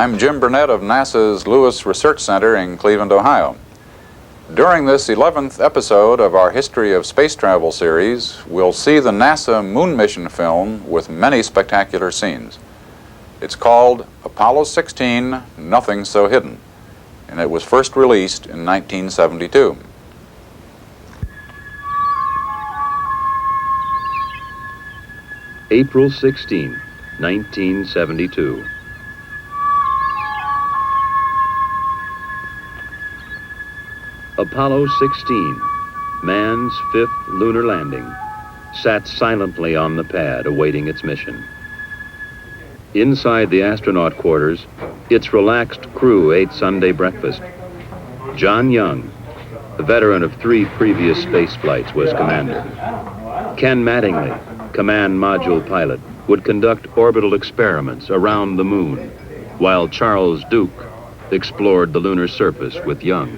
I'm Jim Burnett of NASA's Lewis Research Center in Cleveland, Ohio. During this 11th episode of our History of Space Travel series, we'll see the NASA moon mission film with many spectacular scenes. It's called Apollo 16, Nothing So Hidden, and it was first released in 1972. April 16, 1972. Apollo 16, man's fifth lunar landing, sat silently on the pad awaiting its mission. Inside the astronaut quarters, its relaxed crew ate Sunday breakfast. John Young, a veteran of 3 previous space flights, was commander. Ken Mattingly, command module pilot, would conduct orbital experiments around the moon, while Charles Duke explored the lunar surface with Young.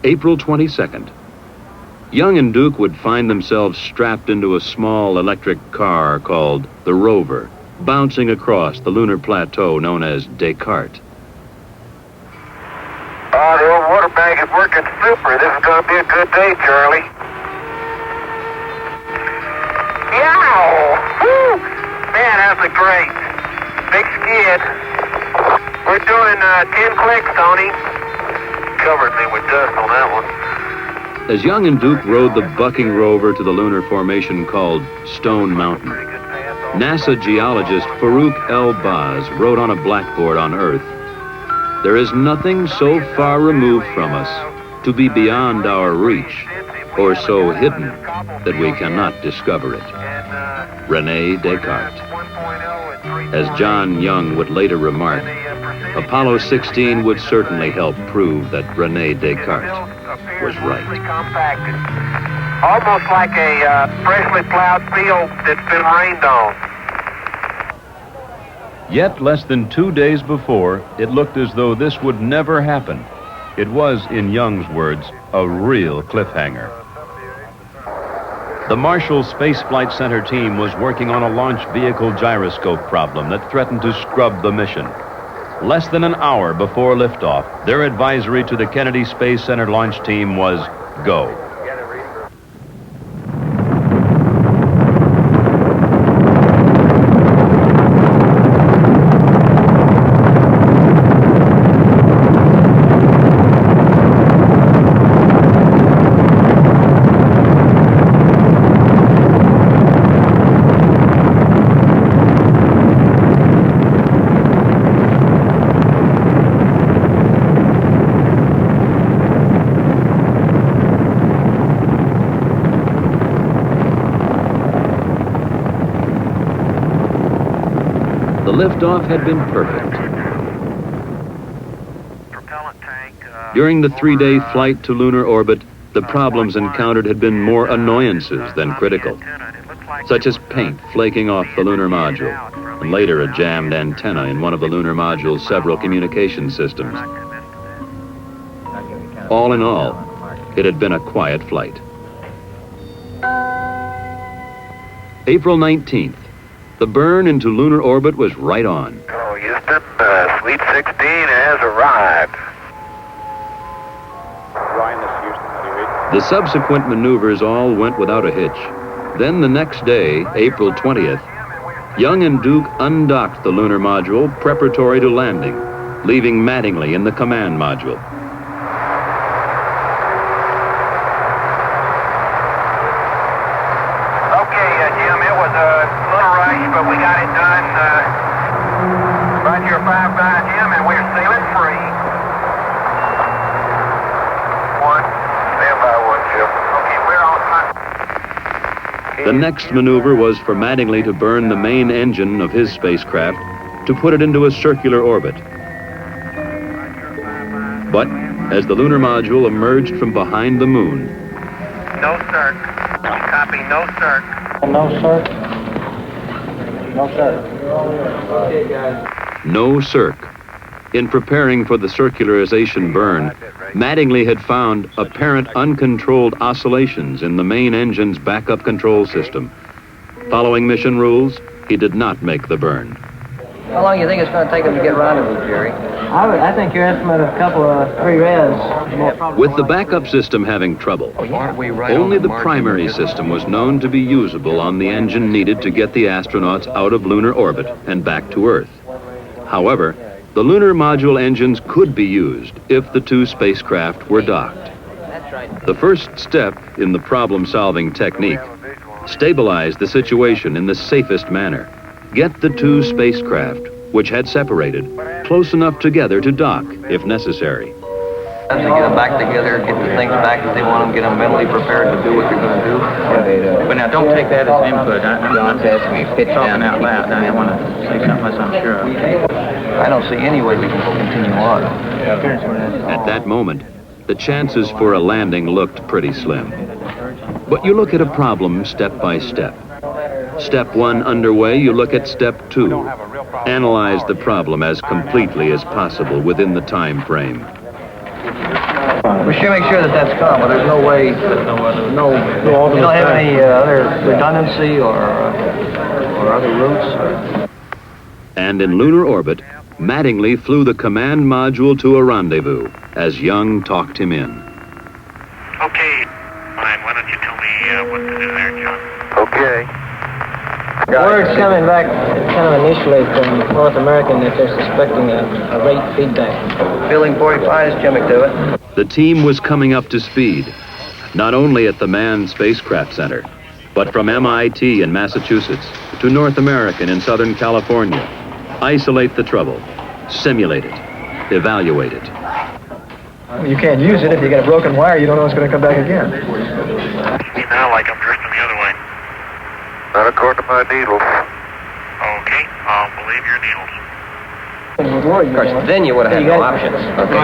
April 22nd. Young and Duke would find themselves strapped into a small electric car called the Rover, bouncing across the lunar plateau known as Descartes. The old water bag is working super. This is going to be a good day, Charlie. Yow! Woo! Man, that's a great big skid. We're doing 10 clicks, Tony. Covered me with dust on that one. As Young and Duke rode the bucking rover to the lunar formation called Stone Mountain, NASA geologist Farouk El-Baz wrote on a blackboard on Earth, "There is nothing so far removed from us to be beyond our reach, or so hidden that we cannot discover it." René Descartes. As John Young would later remark, Apollo 16 would certainly help prove that René Descartes was right. Compacted. Almost like a freshly plowed field that's been rained on. Yet less than 2 days before, it looked as though this would never happen. It was, in Young's words, a real cliffhanger. The Marshall Space Flight Center team was working on a launch vehicle gyroscope problem that threatened to scrub the mission. Less than an hour before liftoff, their advisory to the Kennedy Space Center launch team was go. The liftoff had been perfect. During the 3-day flight to lunar orbit, the problems encountered had been more annoyances than critical, such as paint flaking off the lunar module, and later a jammed antenna in one of the lunar module's several communication systems. All in all, it had been a quiet flight. April 19th. The burn into lunar orbit was right on. Oh, Houston, Sweet 16 has arrived. The subsequent maneuvers all went without a hitch. Then the next day, April 20th, Young and Duke undocked the lunar module preparatory to landing, leaving Mattingly in the command module. But we got it done. Right here, 5-5, Jim, and we're sailing free. 1, stand by 1, Jim. Okay, we're on time. The next maneuver was for Mattingly to burn the main engine of his spacecraft to put it into a circular orbit. But as the lunar module emerged from behind the moon... No, sir. Copy, no, sir. No, sir. No, sir. Okay, guys. No circ. In preparing for the circularization burn, Mattingly had found apparent uncontrolled oscillations in the main engine's backup control system. Following mission rules, he did not make the burn. How long do you think it's going to take them to get rendezvous, Jerry? I think your estimate of a couple of 3 revs is more probable. With the backup system having trouble, only the primary system was known to be usable on the engine needed to get the astronauts out of lunar orbit and back to Earth. However, the lunar module engines could be used if the 2 spacecraft were docked. The first step in the problem-solving technique: stabilize the situation in the safest manner. Get the 2 spacecraft, which had separated, close enough together to dock if necessary. As they get them back together, get the things back that they want them, get them mentally prepared to do what they're going to do. But now, don't take that as input. I'm talking out loud. I want to say something else I'm sure of. I don't see any way we can continue on. At that moment, the chances for a landing looked pretty slim. But you look at a problem step by step. Step 1 underway, you look at step 2. Analyze the problem as completely as possible within the time frame. We should make sure that that's come, but there's no way, you don't have any other redundancy or other routes? And in lunar orbit, Mattingly flew the command module to a rendezvous as Young talked him in. Okay. Fine. Why don't you tell me what to do there, John? Okay. Word's coming back kind of initially from North American that they're suspecting a rate feedback. Building 45 is Jimmy to it. The team was coming up to speed, not only at the Manned Spacecraft Center, but from MIT in Massachusetts to North American in Southern California. Isolate the trouble, simulate it, evaluate it. You can't use it if you get a broken wire. You don't know it's going to come back again. Me now like I'm drifting the other way. Not according to my needles. Okay, I'll believe your needles. Of course, then you would have had no options. Okay.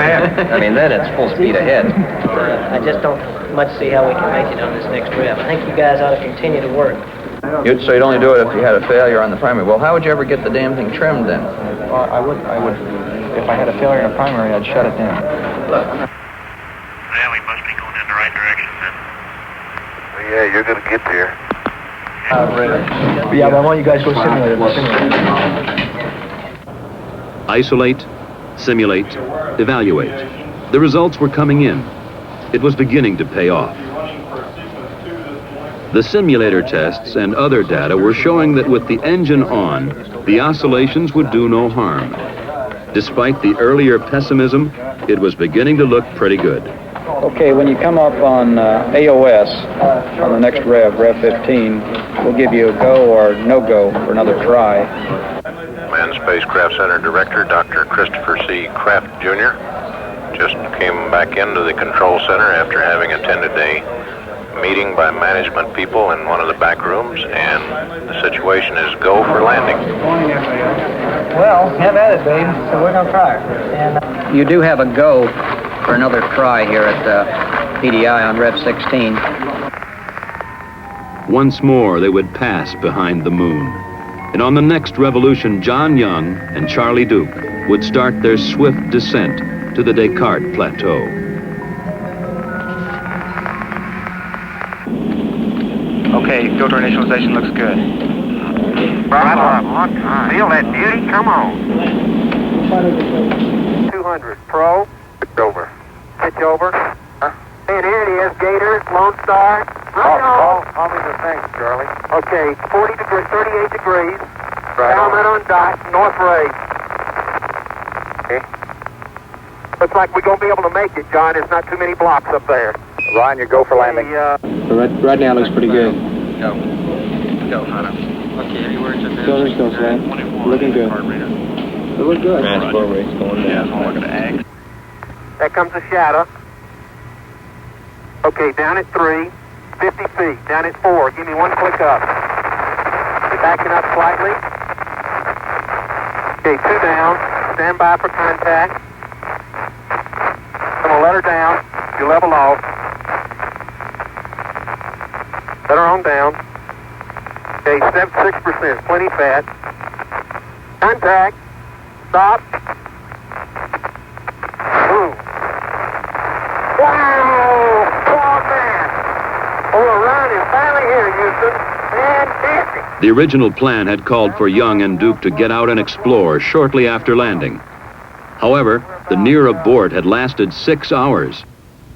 I mean, then it's full speed ahead. I just don't much see how we can make it on this next rev. I think you guys ought to continue to work. So you'd only do it if you had a failure on the primary. Well, how would you ever get the damn thing trimmed then? Well, I would. If I had a failure in a primary, I'd shut it down. Well, we must be going in the right direction then. Yeah, you're going to get there. Yeah, but I want you guys to go simulate it. Isolate, simulate, evaluate. The results were coming in. It was beginning to pay off. The simulator tests and other data were showing that with the engine on, the oscillations would do no harm. Despite the earlier pessimism, it was beginning to look pretty good. Okay, when you come up on AOS, on the next Rev 15, we'll give you a go or no-go for another try. Manned Spacecraft Center Director, Dr. Christopher C. Kraft, Jr. just came back into the control center after having attended a meeting by management people in one of the back rooms, and the situation is go for landing. Well, have at it, babe. So we're going to try it. And You do have a go for another try here at PDI on Rev 16. Once more, they would pass behind the moon. And on the next revolution, John Young and Charlie Duke would start their swift descent to the Descartes Plateau. Okay, filter initialization looks good. Right on. Feel that beauty? Come on. 200. Pro. Pitch over. Pitch over. And here it is, Gator, Lone Star. Right on. Call me the thing, Charlie. Okay, 38 degrees. Right helmet on dot, north ray. Okay. Looks like we're going to be able to make it, John. There's not too many blocks up there. Ryan, you go for landing. Right now looks pretty good. Go. Go, Hunter. Okay, any words on this? Filter's still flat. Looking good. It looks good. Transport rate's going down. I'm looking at ag. There comes the shadow. Okay, down at 3, 50 feet. Down at 4. Give me one click up. You're backing up slightly. Okay, 2 down. Stand by for contact. I'm going to let her down. You level off. Let her on down. Okay, 6%. Plenty fat. Contact. Stop. Boom. Wow! Oh, man. Oh, we're finally here, Houston. Fantastic. The original plan had called for Young and Duke to get out and explore shortly after landing. However, the near abort had lasted 6 hours.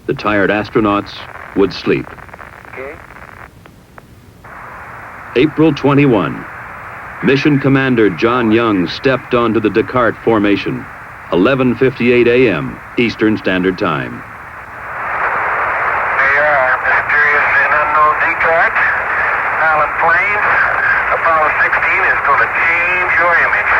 The tired astronauts would sleep. April 21. Mission Commander John Young stepped onto the Descartes formation, 11:58 a.m. Eastern Standard Time. They are mysterious and unknown Descartes, Island Plains. Apollo 16 is going to change your image.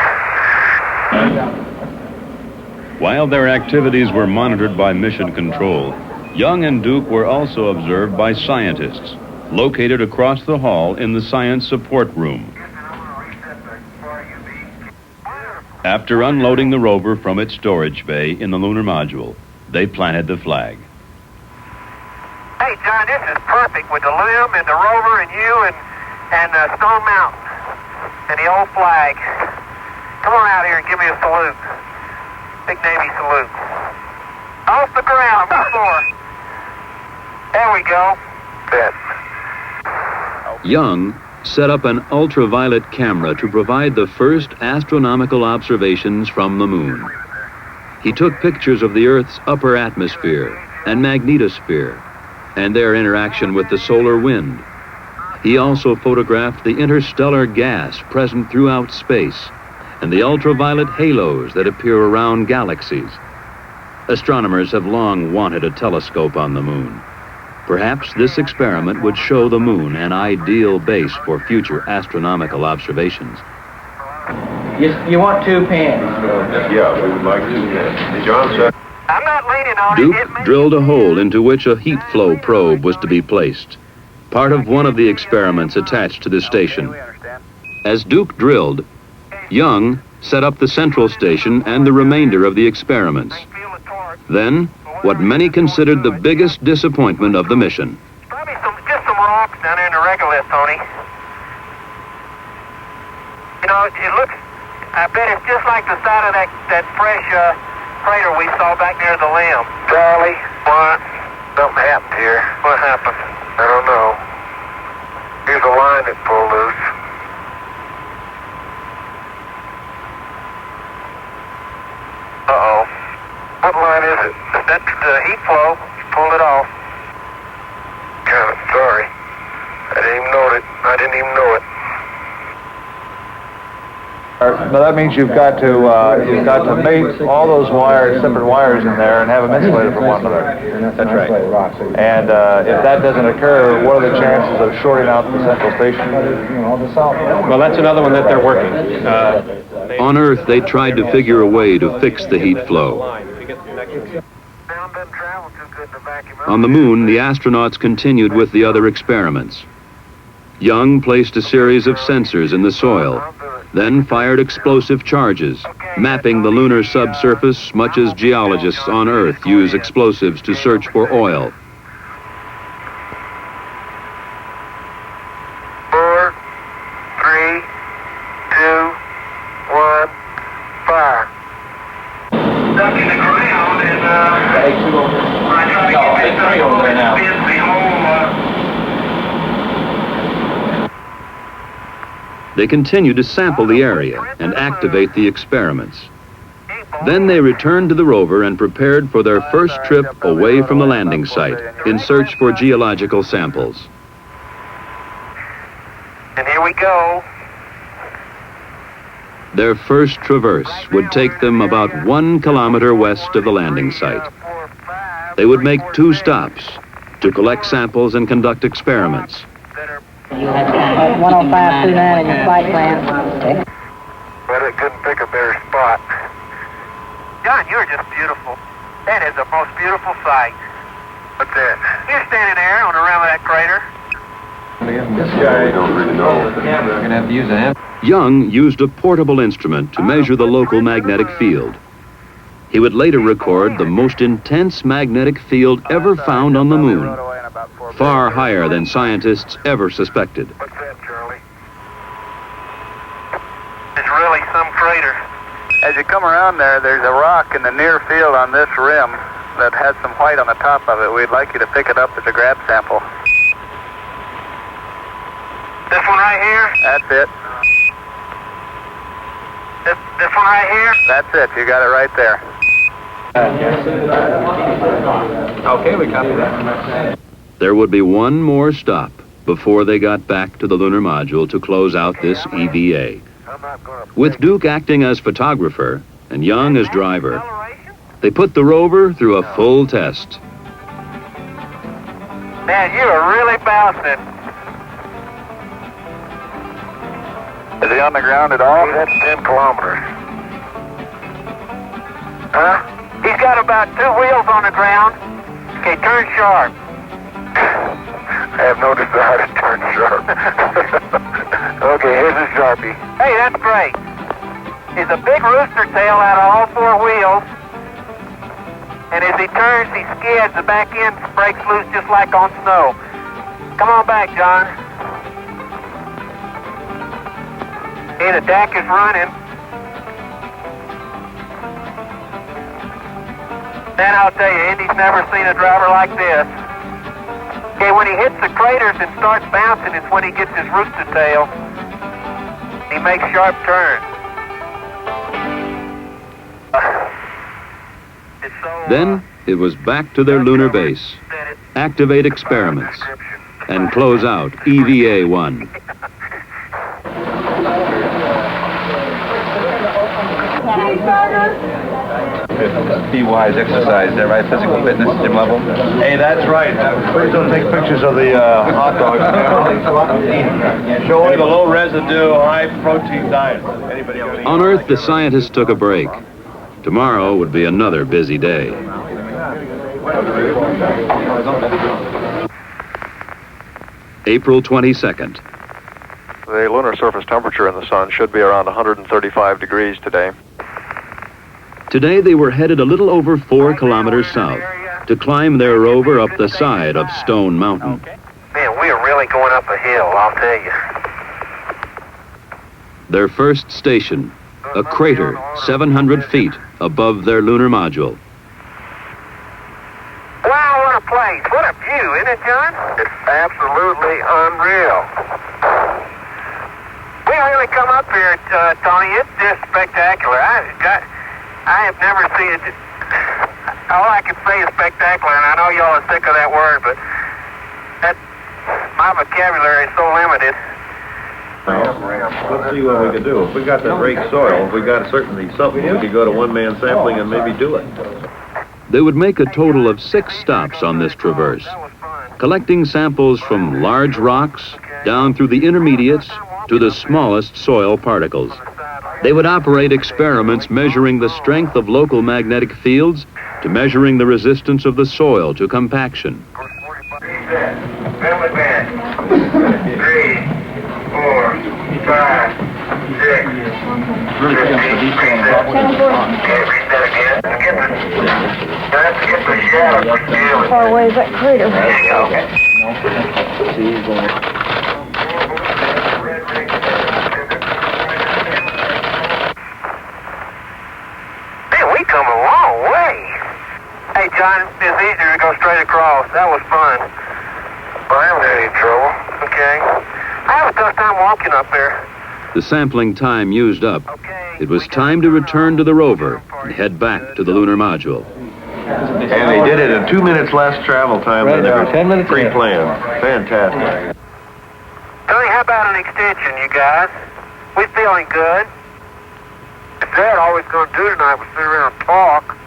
While their activities were monitored by Mission Control, Young and Duke were also observed by scientists, located across the hall in the Science Support Room. After unloading the rover from its storage bay in the lunar module, they planted the flag. Hey, John, this is perfect with the LIM and the rover and you and Stone Mountain and the old flag. Come on out here and give me a salute. Big Navy salute. Off the ground, before. There we go. Good. Young set up an ultraviolet camera to provide the first astronomical observations from the moon. He took pictures of the Earth's upper atmosphere and magnetosphere and their interaction with the solar wind. He also photographed the interstellar gas present throughout space and the ultraviolet halos that appear around galaxies. Astronomers have long wanted a telescope on the moon. Perhaps this experiment would show the moon an ideal base for future astronomical observations. You want 2 pins? Yeah, we would like to. John said. I'm not leaning on Duke it. drilled a hole into which a heat flow probe was to be placed, part of one of the experiments attached to the station. As Duke drilled, Young set up the central station and the remainder of the experiments. Then, what many considered the biggest disappointment of the mission. Probably just some rocks down there in the regolith, Tony. You know, it looks, I bet it's just like the side of that fresh crater we saw back near the LIM. Charlie, what? Something happened here. What happened? I don't know. Here's a line that pulled loose. Uh-oh. What line is it? That's the heat flow. Pulled it off. God, I'm sorry. I didn't even know it. But that means you've got to mate all those wires, separate wires in there, and have them insulated from one another. That's right. And if that doesn't occur, what are the chances of shorting out the central station? Well, that's another one that they're working. On Earth, they tried to figure a way to fix the heat flow. On the moon, the astronauts continued with the other experiments. Young placed a series of sensors in the soil, then fired explosive charges, mapping the lunar subsurface much as geologists on Earth use explosives to search for oil. 4, 3, 2, 1, fire. Stuck in the ground and I try to get this up over the whole They continued to sample the area and activate the experiments. Then they returned to the rover and prepared for their first trip away from the landing site in search for geological samples. And here we go. Their first traverse would take them about 1 kilometer west of the landing site. They would make 2 stops to collect samples and conduct experiments. 10529 in your flight plan. Well, it couldn't pick a better spot. John, you're just beautiful. That is the most beautiful sight. What's that? You're standing there on the rim of that crater. Yeah, I don't really know. We're going to have to use a hand. Young used a portable instrument to measure the local magnetic field. He would later record the most intense magnetic field ever found on the moon, far higher than scientists ever suspected. What's that, Charlie? It's really some crater. As you come around there, there's a rock in the near field on this rim that has some white on the top of it. We'd like you to pick it up as a grab sample. This one right here? That's it. This one right here? That's it. You got it right there. Okay, we copy that. There would be one more stop before they got back to the lunar module to close out this EVA. With Duke acting as photographer and Young as driver, they put the rover through a full test. Man, you are really bouncing. Is he on the ground at all? That's 10 kilometers. Huh? He's got about 2 wheels on the ground. Okay, turn sharp. I have no desire to turn sharp. Okay, here's a Sharpie. Hey, that's great. He's a big rooster tail out of all 4 wheels. And as he turns, he skids, the back end breaks loose just like on snow. Come on back, John. Hey, the DAC is running. Man, I'll tell you, Indy's never seen a driver like this. Okay, when he hits the craters and starts bouncing, it's when he gets his rooster tail. He makes sharp turns. Then it was back to their lunar base, activate experiments, and close out EVA-1. P-wise exercise, is that right? Physical fitness, gym level? Hey, that's right. Please don't take pictures of the hot dogs. Showing the low residue, high protein diet. Anybody got any- On Earth, the scientists took a break. Tomorrow would be another busy day. April 22nd. The lunar surface temperature in the sun should be around 135 degrees today. Today they were headed a little over 4 kilometers south to climb their rover up the side of Stone Mountain. Man, we are really going up a hill, I'll tell you. Their first station, a crater 700 feet above their lunar module. Wow, what a place. What a view, isn't it, John? It's absolutely unreal. We really come up here, Tony. It's just spectacular. I have never seen it. All I can say is spectacular, and I know y'all are sick of that word, but my vocabulary is so limited. Let's see what we can do. If we got that rake soil, if we got certainly something, we could go to one-man sampling and maybe do it. They would make a total of 6 stops on this traverse, collecting samples from large rocks down through the intermediates to the smallest soil particles. They would operate experiments measuring the strength of local magnetic fields to measuring the resistance of the soil to compaction. 5, 6. Really feels the diesel and bubble is on. How far away is that crater? Man, we come a long way. Hey, John, it's easier to go straight across. That was fun. Well, I haven't had any trouble. Okay. I have a tough time walking up there. The sampling time used up, it was time to return to the rover and head back to the lunar module. And they did it in 2 minutes less travel time than they were pre-planned. Fantastic. Tony, how about an extension, you guys? We feeling good. If Dad all we're going to do tonight was sit around and talk.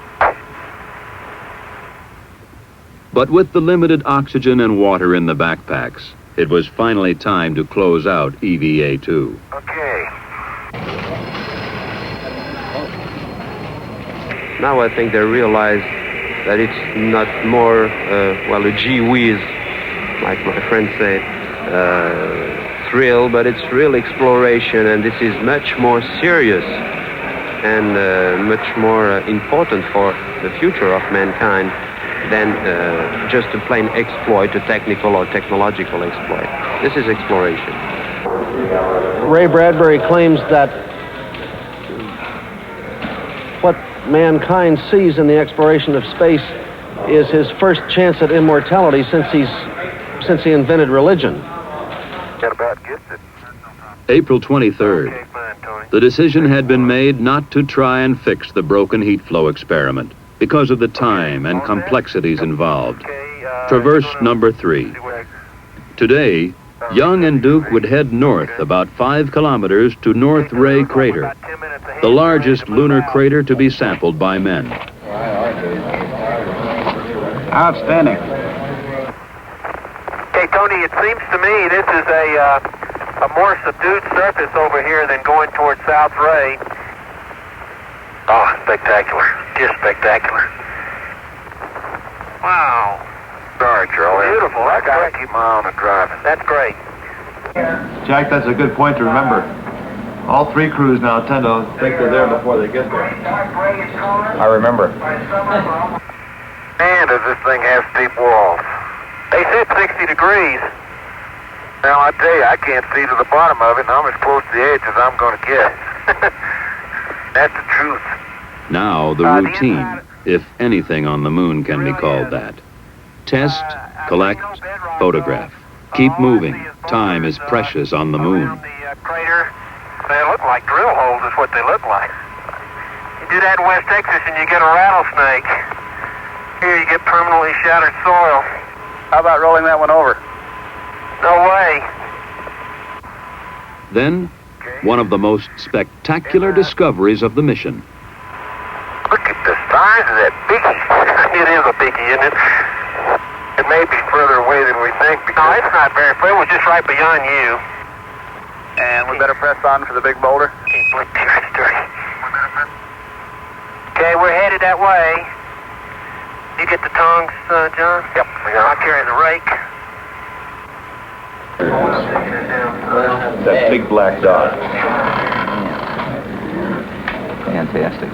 But with the limited oxygen and water in the backpacks, it was finally time to close out EVA-2. Okay. Now I think they realize that it's not more, a gee whiz, like my friend said, thrill, but it's real exploration, and this is much more serious and much more important for the future of mankind than just a plain exploit, a technical or technological exploit. This is exploration. Ray Bradbury claims that what mankind sees in the exploration of space is his first chance at immortality since he invented religion. That about gets it. April 23rd. The decision had been made not to try and fix the broken heat flow experiment because of the time and complexities involved. Traverse number 3. Today, Young and Duke would head north about 5 kilometers to North Ray Crater, the largest lunar crater to be sampled by men. Outstanding. Okay, Tony, it seems to me this is a more subdued surface over here than going towards South Ray. Oh, spectacular. Just spectacular. Wow. Sorry, Charlie. Beautiful. I That's gotta great. keep my eye on the driving. That's great. Jack, that's a good point to remember. All 3 crews now tend to think they're there before they get there. I remember. Man, does this thing have steep walls. They said 60 degrees. Now, I tell you, I can't see to the bottom of it, and I'm as close to the edge as I'm going to get. That's the truth. Now the routine, if anything on the moon can be called that. Test, collect, photograph. Keep moving. Time is precious on the moon. The crater, they look like drill holes is what they look like. You do that in West Texas and you get a rattlesnake. Here you get permanently shattered soil. How about rolling that one over? No way. Then, one of the most spectacular discoveries of the mission. Look at the size of that biggie. It is a biggie, isn't it? It may be further away than we think No, because it's not very far. It was just right beyond you. And we better press on for the big boulder? Can't blink here, it's dirty. Okay, we're headed that way. You get the tongs, John? Yep, we got I'll carry the rake. That big black dot. Fantastic.